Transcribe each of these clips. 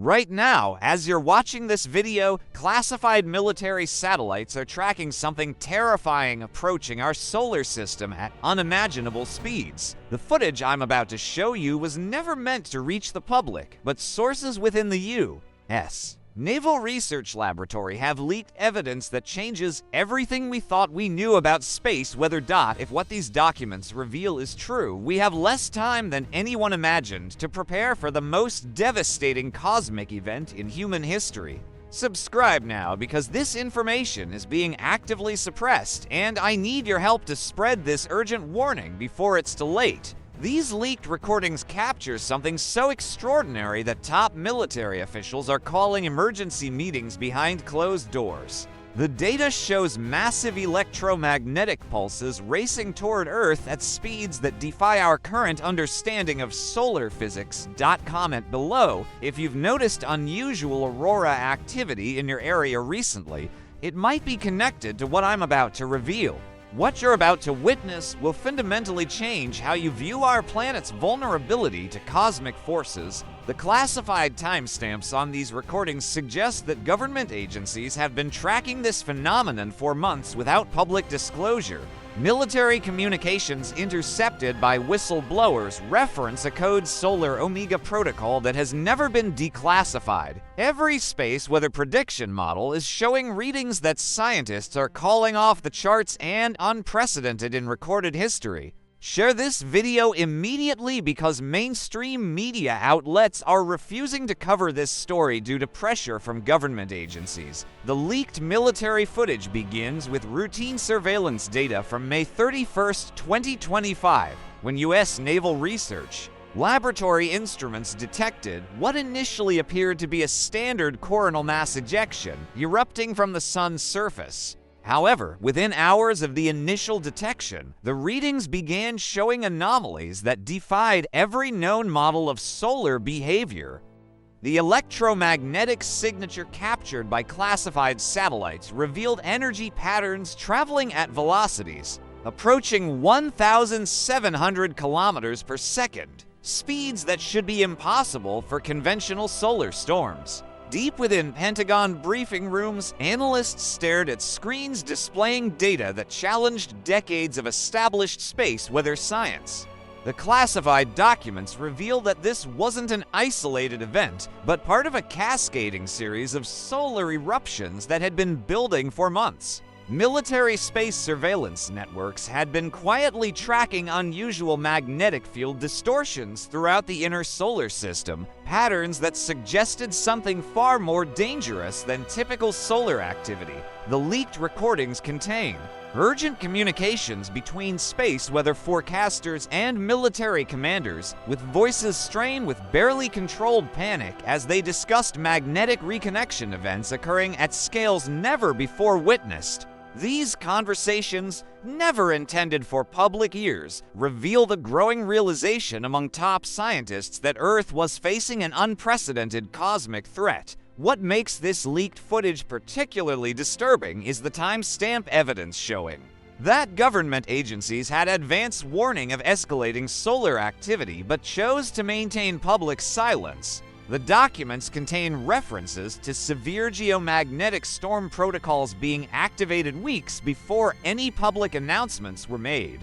Right now, as you're watching this video, classified military satellites are tracking something terrifying approaching our solar system at unimaginable speeds. The footage I'm about to show you was never meant to reach the public, but sources within the U.S. Naval Research Laboratory have leaked evidence that changes everything we thought we knew about space weather. If what these documents reveal is true, we have less time than anyone imagined to prepare for the most devastating cosmic event in human history. Subscribe now because this information is being actively suppressed, and I need your help to spread this urgent warning before it's too late. These leaked recordings capture something so extraordinary that top military officials are calling emergency meetings behind closed doors. The data shows massive electromagnetic pulses racing toward Earth at speeds that defy our current understanding of solar physics. Comment below if you've noticed unusual aurora activity in your area recently. It might be connected to what I'm about to reveal. What you're about to witness will fundamentally change how you view our planet's vulnerability to cosmic forces. The classified timestamps on these recordings suggest that government agencies have been tracking this phenomenon for months without public disclosure. Military communications intercepted by whistleblowers reference a code Solar Omega protocol that has never been declassified. Every space weather prediction model is showing readings that scientists are calling off the charts and unprecedented in recorded history. Share this video immediately because mainstream media outlets are refusing to cover this story due to pressure from government agencies. The leaked military footage begins with routine surveillance data from May 31, 2025, when U.S. Naval Research Laboratory instruments detected what initially appeared to be a standard coronal mass ejection erupting from the sun's surface. However, within hours of the initial detection, the readings began showing anomalies that defied every known model of solar behavior. The electromagnetic signature captured by classified satellites revealed energy patterns traveling at velocities approaching 1,700 kilometers per second, speeds that should be impossible for conventional solar storms. Deep within Pentagon briefing rooms, analysts stared at screens displaying data that challenged decades of established space weather science. The classified documents reveal that this wasn't an isolated event, but part of a cascading series of solar eruptions that had been building for months. Military space surveillance networks had been quietly tracking unusual magnetic field distortions throughout the inner solar system, patterns that suggested something far more dangerous than typical solar activity. The leaked recordings contain urgent communications between space weather forecasters and military commanders, with voices strained with barely controlled panic as they discussed magnetic reconnection events occurring at scales never before witnessed. These conversations, never intended for public ears, reveal the growing realization among top scientists that Earth was facing an unprecedented cosmic threat. What makes this leaked footage particularly disturbing is the timestamp evidence showing that government agencies had advance warning of escalating solar activity but chose to maintain public silence. The documents contain references to severe geomagnetic storm protocols being activated weeks before any public announcements were made.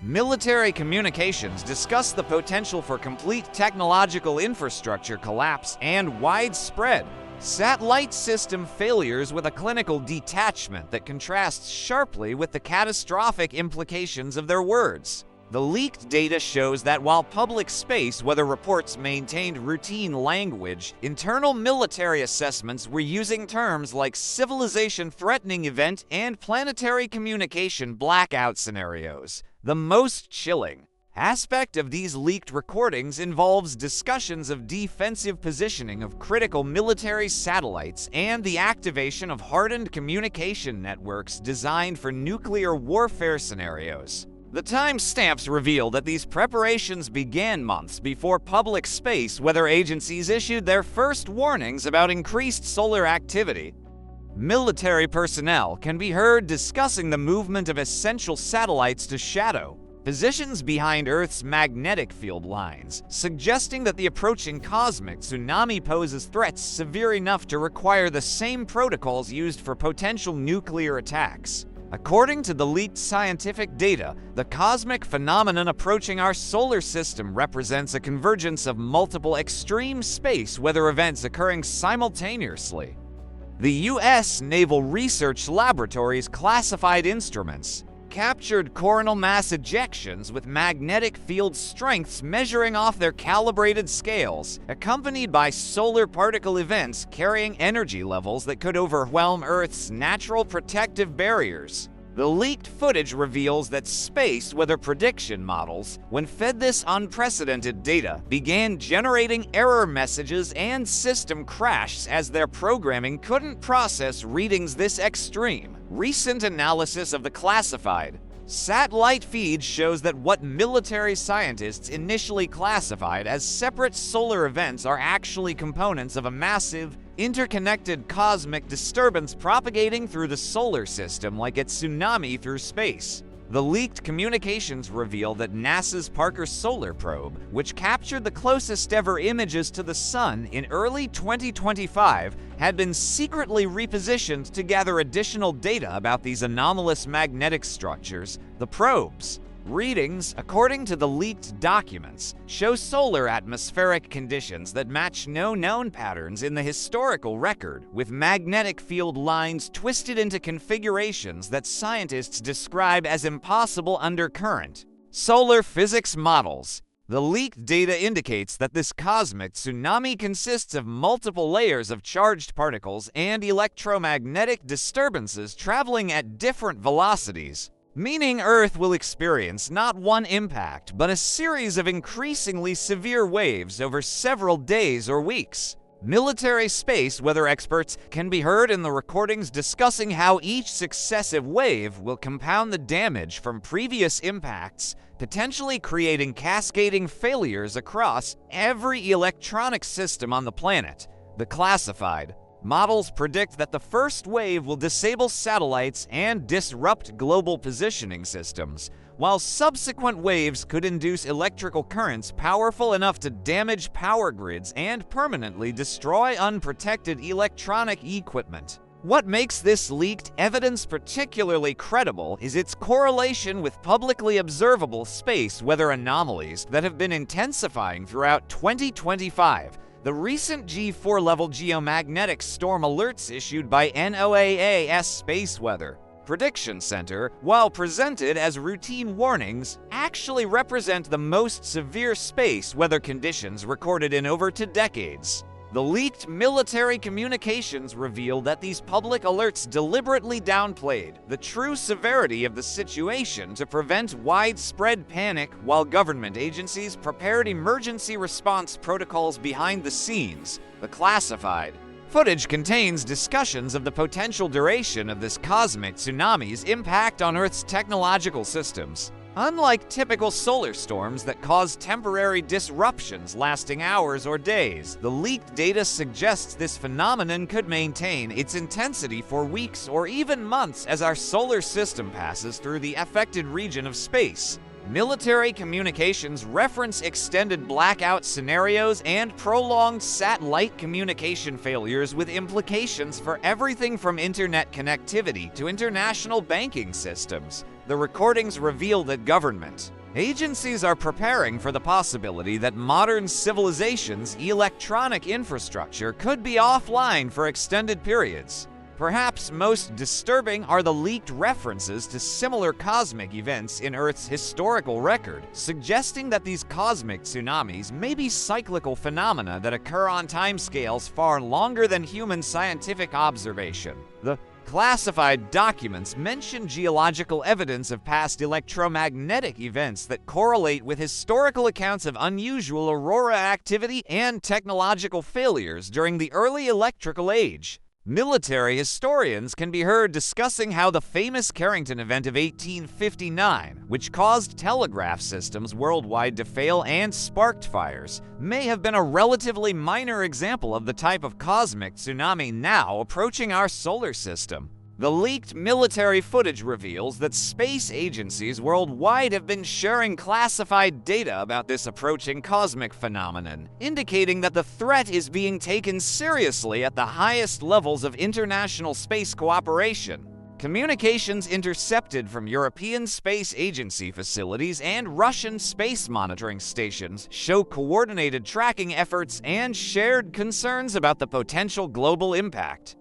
Military communications discuss the potential for complete technological infrastructure collapse and widespread satellite system failures, with a clinical detachment that contrasts sharply with the catastrophic implications of their words. The leaked data shows that while public space weather reports maintained routine language, internal military assessments were using terms like civilization-threatening event and planetary communication blackout scenarios. The most chilling aspect of these leaked recordings involves discussions of defensive positioning of critical military satellites and the activation of hardened communication networks designed for nuclear warfare scenarios. The timestamps reveal that these preparations began months before public space weather agencies issued their first warnings about increased solar activity. Military personnel can be heard discussing the movement of essential satellites to shadow positions behind Earth's magnetic field lines, suggesting that the approaching cosmic tsunami poses threats severe enough to require the same protocols used for potential nuclear attacks. According to the leaked scientific data, the cosmic phenomenon approaching our solar system represents a convergence of multiple extreme space weather events occurring simultaneously. The U.S. Naval Research Laboratory's classified instruments captured coronal mass ejections with magnetic field strengths measuring off their calibrated scales, accompanied by solar particle events carrying energy levels that could overwhelm Earth's natural protective barriers. The leaked footage reveals that space weather prediction models, when fed this unprecedented data, began generating error messages and system crashes as their programming couldn't process readings this extreme. Recent analysis of the classified satellite feed shows that what military scientists initially classified as separate solar events are actually components of a massive, interconnected cosmic disturbance propagating through the solar system like a tsunami through space. The leaked communications reveal that NASA's Parker Solar Probe, which captured the closest ever images to the Sun in early 2025, had been secretly repositioned to gather additional data about these anomalous magnetic structures. The probe's readings, according to the leaked documents, show solar atmospheric conditions that match no known patterns in the historical record, with magnetic field lines twisted into configurations that scientists describe as impossible under current solar physics models. The leaked data indicates that this cosmic tsunami consists of multiple layers of charged particles and electromagnetic disturbances traveling at different velocities, meaning Earth will experience not one impact, but a series of increasingly severe waves over several days or weeks. Military space weather experts can be heard in the recordings discussing how each successive wave will compound the damage from previous impacts, potentially creating cascading failures across every electronic system on the planet. The classified models predict that the first wave will disable satellites and disrupt global positioning systems, while subsequent waves could induce electrical currents powerful enough to damage power grids and permanently destroy unprotected electronic equipment. What makes this leaked evidence particularly credible is its correlation with publicly observable space weather anomalies that have been intensifying throughout 2025. The recent G4-level geomagnetic storm alerts issued by NOAA's Space Weather Prediction Center, while presented as routine warnings, actually represent the most severe space weather conditions recorded in over 2 decades. The leaked military communications reveal that these public alerts deliberately downplayed the true severity of the situation to prevent widespread panic, while government agencies prepared emergency response protocols behind the scenes. The classified footage contains discussions of the potential duration of this cosmic tsunami's impact on Earth's technological systems. Unlike typical solar storms that cause temporary disruptions lasting hours or days, the leaked data suggests this phenomenon could maintain its intensity for weeks or even months as our solar system passes through the affected region of space. Military communications reference extended blackout scenarios and prolonged satellite communication failures with implications for everything from internet connectivity to international banking systems. The recordings reveal that government agencies are preparing for the possibility that modern civilization's electronic infrastructure could be offline for extended periods. Perhaps most disturbing are the leaked references to similar cosmic events in Earth's historical record, suggesting that these cosmic tsunamis may be cyclical phenomena that occur on timescales far longer than human scientific observation. The classified documents mention geological evidence of past electromagnetic events that correlate with historical accounts of unusual aurora activity and technological failures during the early electrical age. Military historians can be heard discussing how the famous Carrington event of 1859, which caused telegraph systems worldwide to fail and sparked fires, may have been a relatively minor example of the type of cosmic tsunami now approaching our solar system. The leaked military footage reveals that space agencies worldwide have been sharing classified data about this approaching cosmic phenomenon, indicating that the threat is being taken seriously at the highest levels of international space cooperation. Communications intercepted from European Space Agency facilities and Russian space monitoring stations show coordinated tracking efforts and shared concerns about the potential global impact.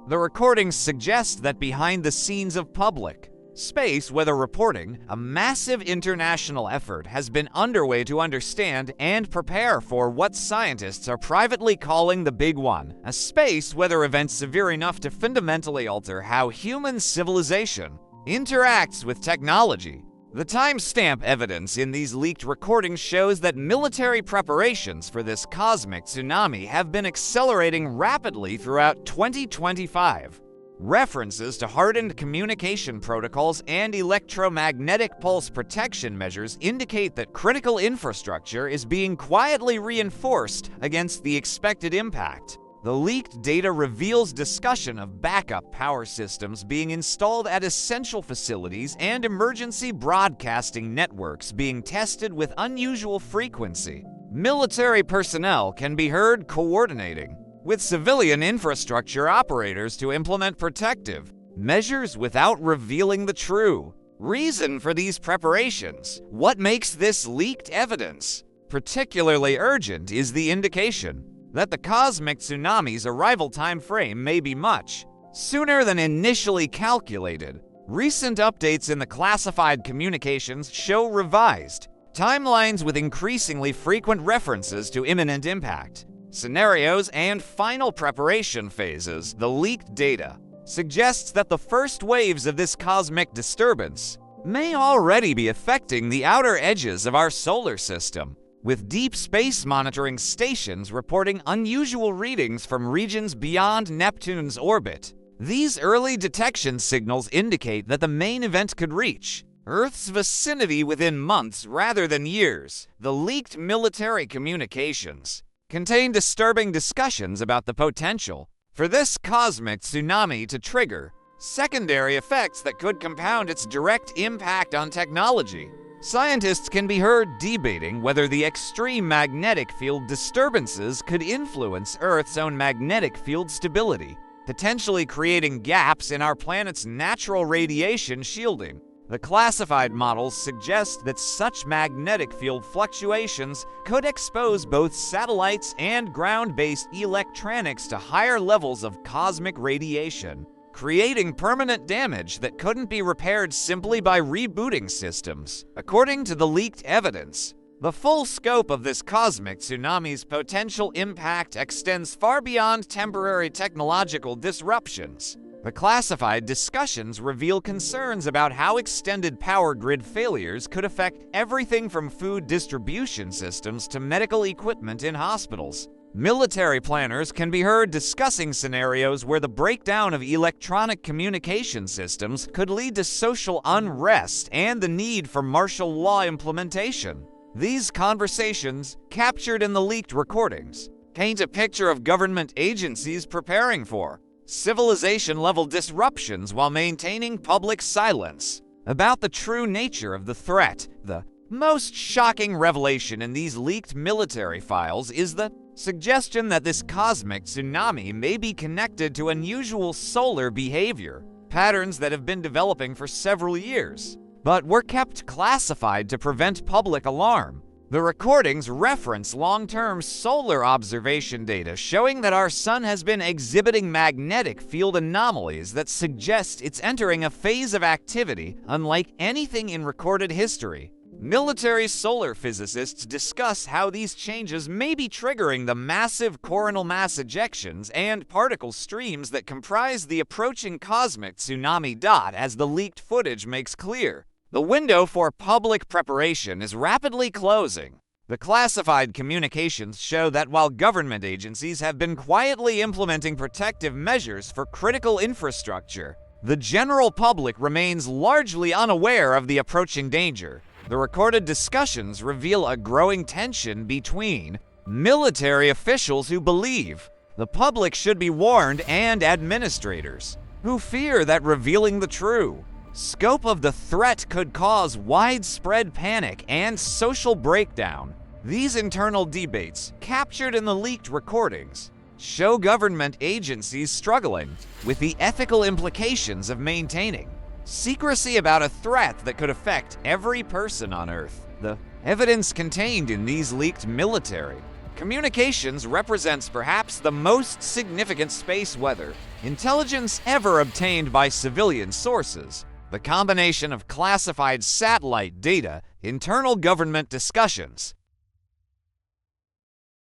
The recordings suggest that behind the scenes of public space weather reporting, a massive international effort has been underway to understand and prepare for what scientists are privately calling the Big One, a space weather event severe enough to fundamentally alter how human civilization interacts with technology. The timestamp evidence in these leaked recordings shows that military preparations for this cosmic tsunami have been accelerating rapidly throughout 2025. References to hardened communication protocols and electromagnetic pulse protection measures indicate that critical infrastructure is being quietly reinforced against the expected impact. The leaked data reveals discussion of backup power systems being installed at essential facilities and emergency broadcasting networks being tested with unusual frequency. Military personnel can be heard coordinating with civilian infrastructure operators to implement protective measures without revealing the true reason for these preparations. What makes this leaked evidence particularly urgent is the indication that the cosmic tsunami's arrival time frame may be much sooner than initially calculated. Recent updates in the classified communications show revised timelines with increasingly frequent references to imminent impact scenarios and final preparation phases. The leaked data suggests that the first waves of this cosmic disturbance may already be affecting the outer edges of our solar system, with deep space monitoring stations reporting unusual readings from regions beyond Neptune's orbit. These early detection signals indicate that the main event could reach Earth's vicinity within months rather than years. The leaked military communications contain disturbing discussions about the potential for this cosmic tsunami to trigger secondary effects that could compound its direct impact on technology. Scientists can be heard debating whether the extreme magnetic field disturbances could influence Earth's own magnetic field stability, potentially creating gaps in our planet's natural radiation shielding. The classified models suggest that such magnetic field fluctuations could expose both satellites and ground-based electronics to higher levels of cosmic radiation, creating permanent damage that couldn't be repaired simply by rebooting systems. According to the leaked evidence, the full scope of this cosmic tsunami's potential impact extends far beyond temporary technological disruptions. The classified discussions reveal concerns about how extended power grid failures could affect everything from food distribution systems to medical equipment in hospitals. Military planners can be heard discussing scenarios where the breakdown of electronic communication systems could lead to social unrest and the need for martial law implementation. These conversations, captured in the leaked recordings, paint a picture of government agencies preparing for civilization-level disruptions while maintaining public silence about the true nature of the threat. The most shocking revelation in these leaked military files is the suggestion that this cosmic tsunami may be connected to unusual solar behavior patterns that have been developing for several years, but were kept classified to prevent public alarm. The recordings reference long-term solar observation data showing that our sun has been exhibiting magnetic field anomalies that suggest it's entering a phase of activity unlike anything in recorded history. Military solar physicists discuss how these changes may be triggering the massive coronal mass ejections and particle streams that comprise the approaching cosmic tsunami. As the leaked footage makes clear, the window for public preparation is rapidly closing. The classified communications show that while government agencies have been quietly implementing protective measures for critical infrastructure, the general public remains largely unaware of the approaching danger. The recorded discussions reveal a growing tension between military officials who believe the public should be warned and administrators who fear that revealing the true scope of the threat could cause widespread panic and social breakdown. These internal debates, captured in the leaked recordings, show government agencies struggling with the ethical implications of maintaining secrecy about a threat that could affect every person on Earth. The evidence contained in these leaked military communications represents perhaps the most significant space weather intelligence ever obtained by civilian sources. The combination of classified satellite data, internal government discussions,